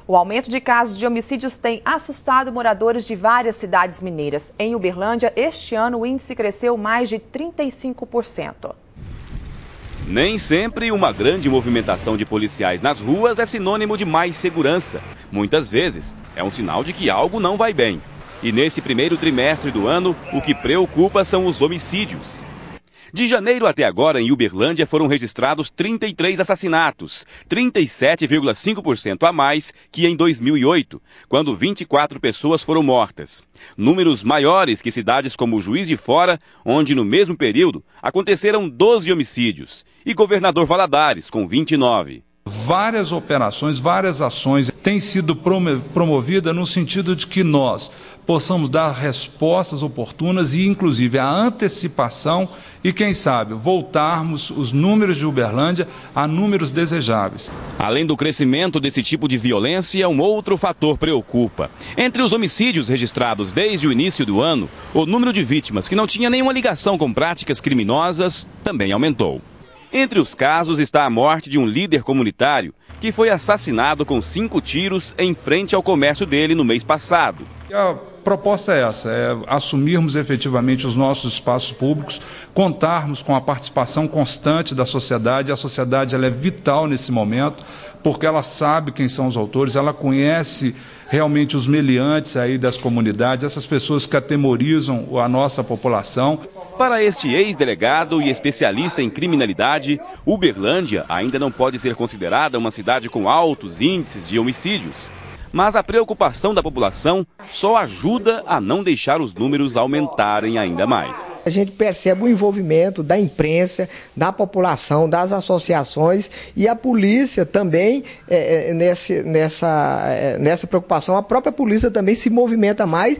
O aumento de casos de homicídios tem assustado moradores de várias cidades mineiras. Em Uberlândia, este ano o índice cresceu mais de 35%. Nem sempre uma grande movimentação de policiais nas ruas é sinônimo de mais segurança. Muitas vezes é um sinal de que algo não vai bem. E nesse primeiro trimestre do ano, o que preocupa são os homicídios. De janeiro até agora, em Uberlândia, foram registrados 33 assassinatos, 37,5% a mais que em 2008, quando 24 pessoas foram mortas. Números maiores que cidades como Juiz de Fora, onde no mesmo período aconteceram 12 homicídios, e Governador Valadares, com 29. Várias operações, várias ações têm sido promovidas no sentido de que nós possamos dar respostas oportunas e, inclusive, a antecipação e, quem sabe, voltarmos os números de Uberlândia a números desejáveis. Além do crescimento desse tipo de violência, um outro fator preocupa. Entre os homicídios registrados desde o início do ano, o número de vítimas que não tinha nenhuma ligação com práticas criminosas também aumentou. Entre os casos está a morte de um líder comunitário que foi assassinado com 5 tiros em frente ao comércio dele no mês passado. A proposta é essa, é assumirmos efetivamente os nossos espaços públicos, contarmos com a participação constante da sociedade. A sociedade ela é vital nesse momento, porque ela sabe quem são os autores, ela conhece realmente os meliantes aí das comunidades, essas pessoas que atemorizam a nossa população. Para este ex-delegado e especialista em criminalidade, Uberlândia ainda não pode ser considerada uma cidade com altos índices de homicídios. Mas a preocupação da população só ajuda a não deixar os números aumentarem ainda mais. A gente percebe o envolvimento da imprensa, da população, das associações e a polícia também nessa preocupação. A própria polícia também se movimenta mais.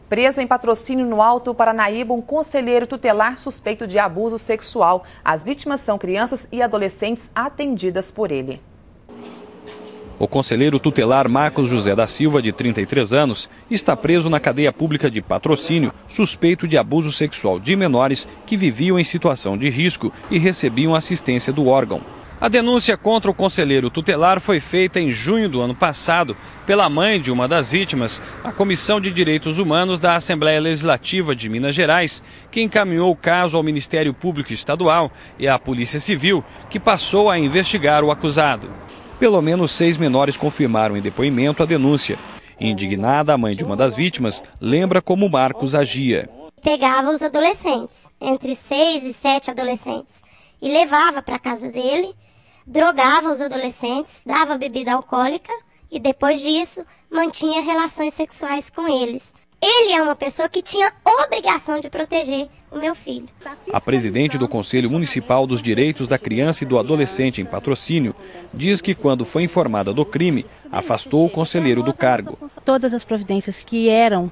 Preso em Patrocínio, no Alto Paranaíba, um conselheiro tutelar suspeito de abuso sexual. As vítimas são crianças e adolescentes atendidas por ele. O conselheiro tutelar Marcos José da Silva, de 33 anos, está preso na cadeia pública de Patrocínio, suspeito de abuso sexual de menores que viviam em situação de risco e recebiam assistência do órgão. A denúncia contra o conselheiro tutelar foi feita em junho do ano passado pela mãe de uma das vítimas, a Comissão de Direitos Humanos da Assembleia Legislativa de Minas Gerais, que encaminhou o caso ao Ministério Público Estadual e à Polícia Civil, que passou a investigar o acusado. Pelo menos 6 menores confirmaram em depoimento a denúncia. Indignada, a mãe de uma das vítimas lembra como Marcos agia. Pegava os adolescentes, entre 6 e 7 adolescentes, e levava para a casa dele, drogava os adolescentes, dava bebida alcoólica e depois disso mantinha relações sexuais com eles. Ele é uma pessoa que tinha obrigação de proteger o meu filho. A presidente do Conselho Municipal dos Direitos da Criança e do Adolescente em Patrocínio diz que, quando foi informada do crime, afastou o conselheiro do cargo. Todas as providências que eram,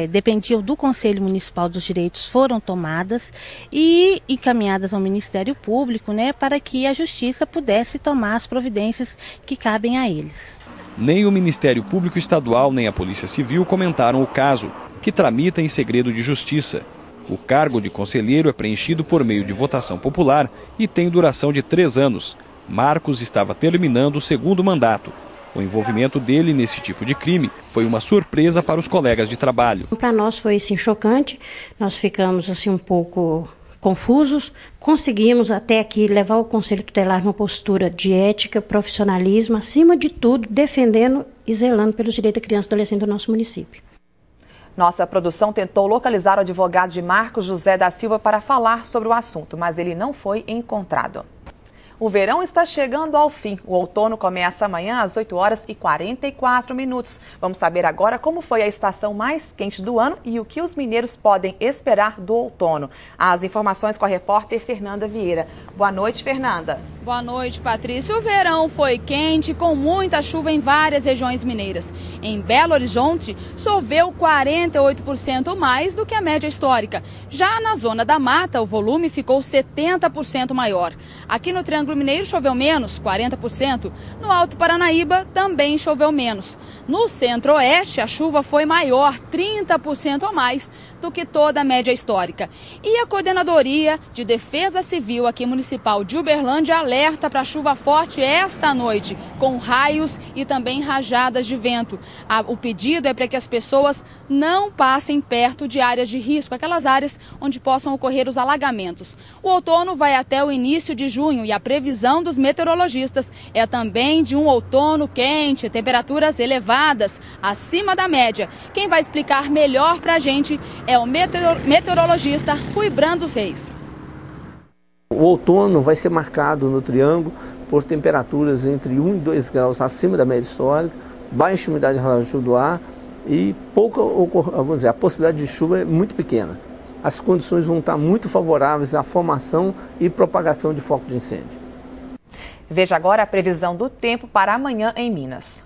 dependiam do Conselho Municipal dos Direitos foram tomadas e encaminhadas ao Ministério Público, para que a Justiça pudesse tomar as providências que cabem a eles. Nem o Ministério Público Estadual nem a Polícia Civil comentaram o caso, que tramita em segredo de justiça. O cargo de conselheiro é preenchido por meio de votação popular e tem duração de 3 anos. Marcos estava terminando o 2º mandato. O envolvimento dele nesse tipo de crime foi uma surpresa para os colegas de trabalho. Para nós foi chocante, nós ficamos um pouco confusos, conseguimos até aqui levar o Conselho Tutelar numa postura de ética, profissionalismo, acima de tudo, defendendo e zelando pelos direitos da criança e adolescente do nosso município. Nossa produção tentou localizar o advogado de Marcos José da Silva para falar sobre o assunto, mas ele não foi encontrado. O verão está chegando ao fim. O outono começa amanhã às 8h44. Vamos saber agora como foi a estação mais quente do ano e o que os mineiros podem esperar do outono. As informações com a repórter Fernanda Vieira. Boa noite, Fernanda. Boa noite, Patrícia. O verão foi quente, com muita chuva em várias regiões mineiras. Em Belo Horizonte, choveu 48% mais do que a média histórica. Já na zona da mata, o volume ficou 70% maior. Aqui no Triângulo Triângulo Mineiro choveu menos, 40%. No Alto Paranaíba também choveu menos. No Centro-Oeste, a chuva foi maior, 30% a mais do que toda a média histórica. E a Coordenadoria de Defesa Civil aqui municipal de Uberlândia alerta para chuva forte esta noite, com raios e também rajadas de vento. O pedido é para que as pessoas não passem perto de áreas de risco, aquelas áreas onde possam ocorrer os alagamentos. O outono vai até o início de junho e a previsão dos meteorologistas é também de um outono quente, temperaturas elevadas, acima da média. Quem vai explicar melhor para a gente é o meteorologista Rui Brandos Reis. O outono vai ser marcado no Triângulo por temperaturas entre 1 e 2 graus acima da média histórica, baixa umidade relativa do ar e vamos dizer, a possibilidade de chuva é muito pequena. As condições vão estar muito favoráveis à formação e propagação de foco de incêndio. Veja agora a previsão do tempo para amanhã em Minas.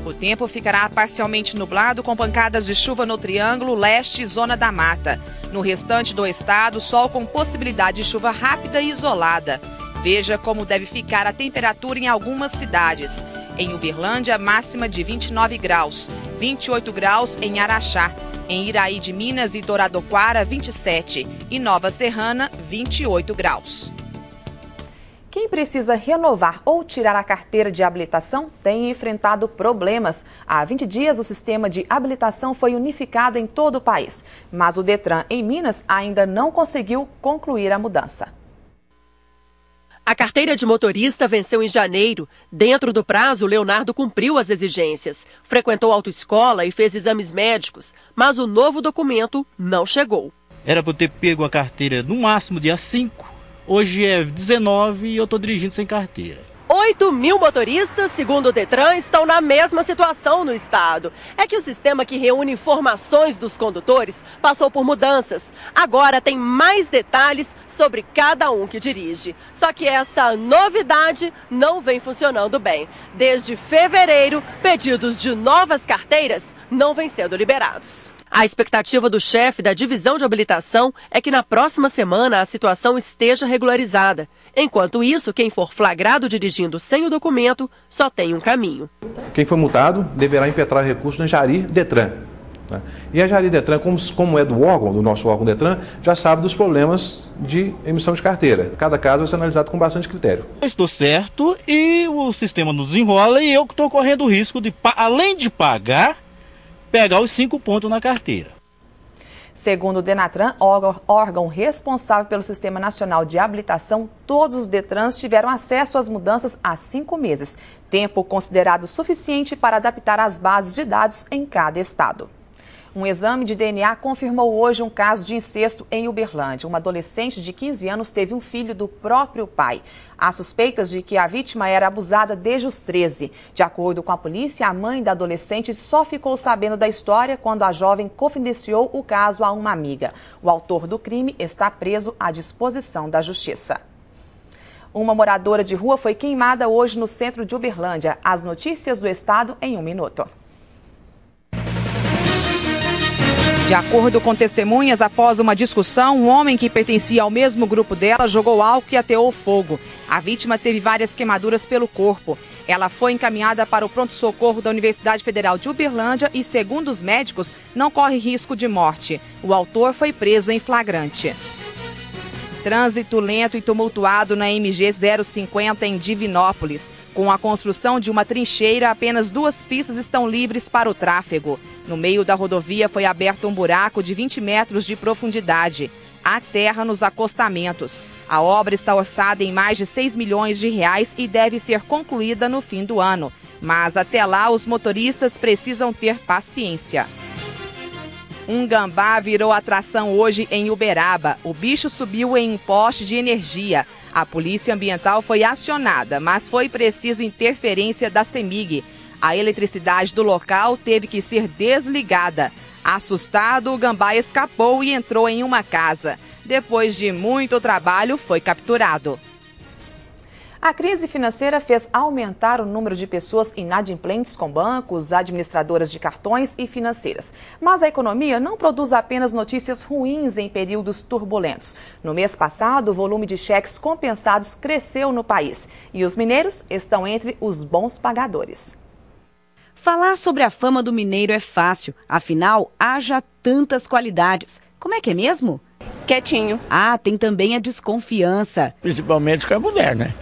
O tempo ficará parcialmente nublado com pancadas de chuva no Triângulo Leste e Zona da Mata. No restante do estado, sol com possibilidade de chuva rápida e isolada. Veja como deve ficar a temperatura em algumas cidades. Em Uberlândia, máxima de 29 graus, 28 graus em Araxá. Em Iraí de Minas e Douradoquara, 27. E Nova Serrana, 28 graus. Quem precisa renovar ou tirar a carteira de habilitação tem enfrentado problemas. Há 20 dias, o sistema de habilitação foi unificado em todo o país. Mas o Detran, em Minas, ainda não conseguiu concluir a mudança. A carteira de motorista venceu em janeiro. Dentro do prazo, Leonardo cumpriu as exigências. Frequentou autoescola e fez exames médicos, mas o novo documento não chegou. Era para eu ter pego a carteira no máximo dia 5. Hoje é 19 e eu estou dirigindo sem carteira. 8 mil motoristas, segundo o Detran, estão na mesma situação no estado. É que o sistema que reúne informações dos condutores passou por mudanças. Agora tem mais detalhes sobre cada um que dirige. Só que essa novidade não vem funcionando bem. Desde fevereiro, pedidos de novas carteiras não vêm sendo liberados. A expectativa do chefe da divisão de habilitação é que na próxima semana a situação esteja regularizada. Enquanto isso, quem for flagrado dirigindo sem o documento só tem um caminho. Quem for multado deverá impetrar recurso no Jari Detran. E a Jari Detran, como é do nosso órgão Detran, já sabe dos problemas de emissão de carteira. Cada caso vai ser analisado com bastante critério. Eu estou certo e o sistema nos desenrola e eu estou correndo o risco de, além de pagar, pegar os 5 pontos na carteira. Segundo o Denatran, órgão responsável pelo Sistema Nacional de Habilitação, todos os Detrans tiveram acesso às mudanças há 5 meses, tempo considerado suficiente para adaptar as bases de dados em cada estado. Um exame de DNA confirmou hoje um caso de incesto em Uberlândia. Uma adolescente de 15 anos teve um filho do próprio pai. Há suspeitas de que a vítima era abusada desde os 13. De acordo com a polícia, a mãe da adolescente só ficou sabendo da história quando a jovem confidenciou o caso a uma amiga. O autor do crime está preso à disposição da justiça. Uma moradora de rua foi queimada hoje no centro de Uberlândia. As notícias do estado em 1 minuto. De acordo com testemunhas, após uma discussão, um homem que pertencia ao mesmo grupo dela jogou álcool e ateou fogo. A vítima teve várias queimaduras pelo corpo. Ela foi encaminhada para o pronto-socorro da Universidade Federal de Uberlândia e, segundo os médicos, não corre risco de morte. O autor foi preso em flagrante. Trânsito lento e tumultuado na MG 050 em Divinópolis. Com a construção de uma trincheira, apenas 2 pistas estão livres para o tráfego. No meio da rodovia foi aberto um buraco de 20 metros de profundidade. Há terra nos acostamentos. A obra está orçada em mais de 6 milhões de reais e deve ser concluída no fim do ano. Mas até lá, os motoristas precisam ter paciência. Um gambá virou atração hoje em Uberaba. O bicho subiu em um poste de energia. A polícia ambiental foi acionada, mas foi preciso interferência da CEMIG. A eletricidade do local teve que ser desligada. Assustado, o gambá escapou e entrou em uma casa. Depois de muito trabalho, foi capturado. A crise financeira fez aumentar o número de pessoas inadimplentes com bancos, administradoras de cartões e financeiras. Mas a economia não produz apenas notícias ruins em períodos turbulentos. No mês passado, o volume de cheques compensados cresceu no país. E os mineiros estão entre os bons pagadores. Falar sobre a fama do mineiro é fácil, afinal, haja tantas qualidades. Como é que é mesmo? Quietinho. Ah, tem também a desconfiança. Principalmente com a mulher, né?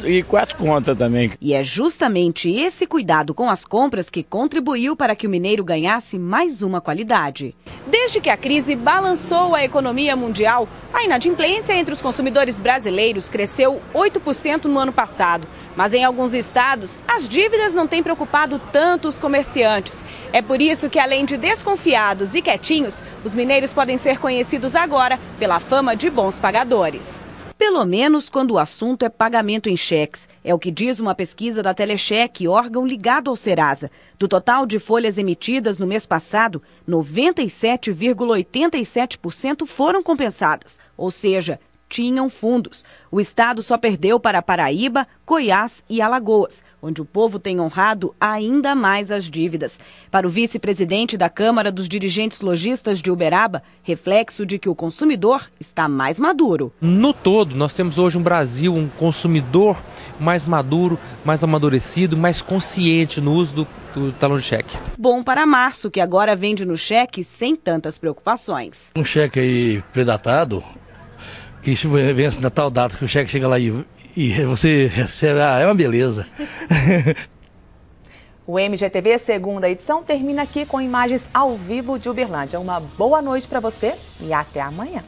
E com as contas também. E é justamente esse cuidado com as compras que contribuiu para que o mineiro ganhasse mais uma qualidade. Desde que a crise balançou a economia mundial, a inadimplência entre os consumidores brasileiros cresceu 8% no ano passado. Mas em alguns estados, as dívidas não têm preocupado tanto os comerciantes. É por isso que, além de desconfiados e quietinhos, os mineiros podem ser conhecidos agora pela fama de bons pagadores. Pelo menos quando o assunto é pagamento em cheques. É o que diz uma pesquisa da Telecheque, órgão ligado ao Serasa. Do total de folhas emitidas no mês passado, 97,87% foram compensadas, ou seja, tinham fundos. O estado só perdeu para Paraíba, Goiás e Alagoas, onde o povo tem honrado ainda mais as dívidas. Para o vice-presidente da Câmara dos Dirigentes Lojistas de Uberaba, reflexo de que o consumidor está mais maduro. No todo, nós temos hoje um Brasil, um consumidor mais maduro, mais amadurecido, mais consciente no uso do talão de cheque. Bom para Março, que agora vende no cheque sem tantas preocupações. Um cheque aí predatado, que vence na tal data que o cheque chega lá e você recebe, é uma beleza. O MGTV segunda edição termina aqui com imagens ao vivo de Uberlândia. Uma boa noite para você e até amanhã.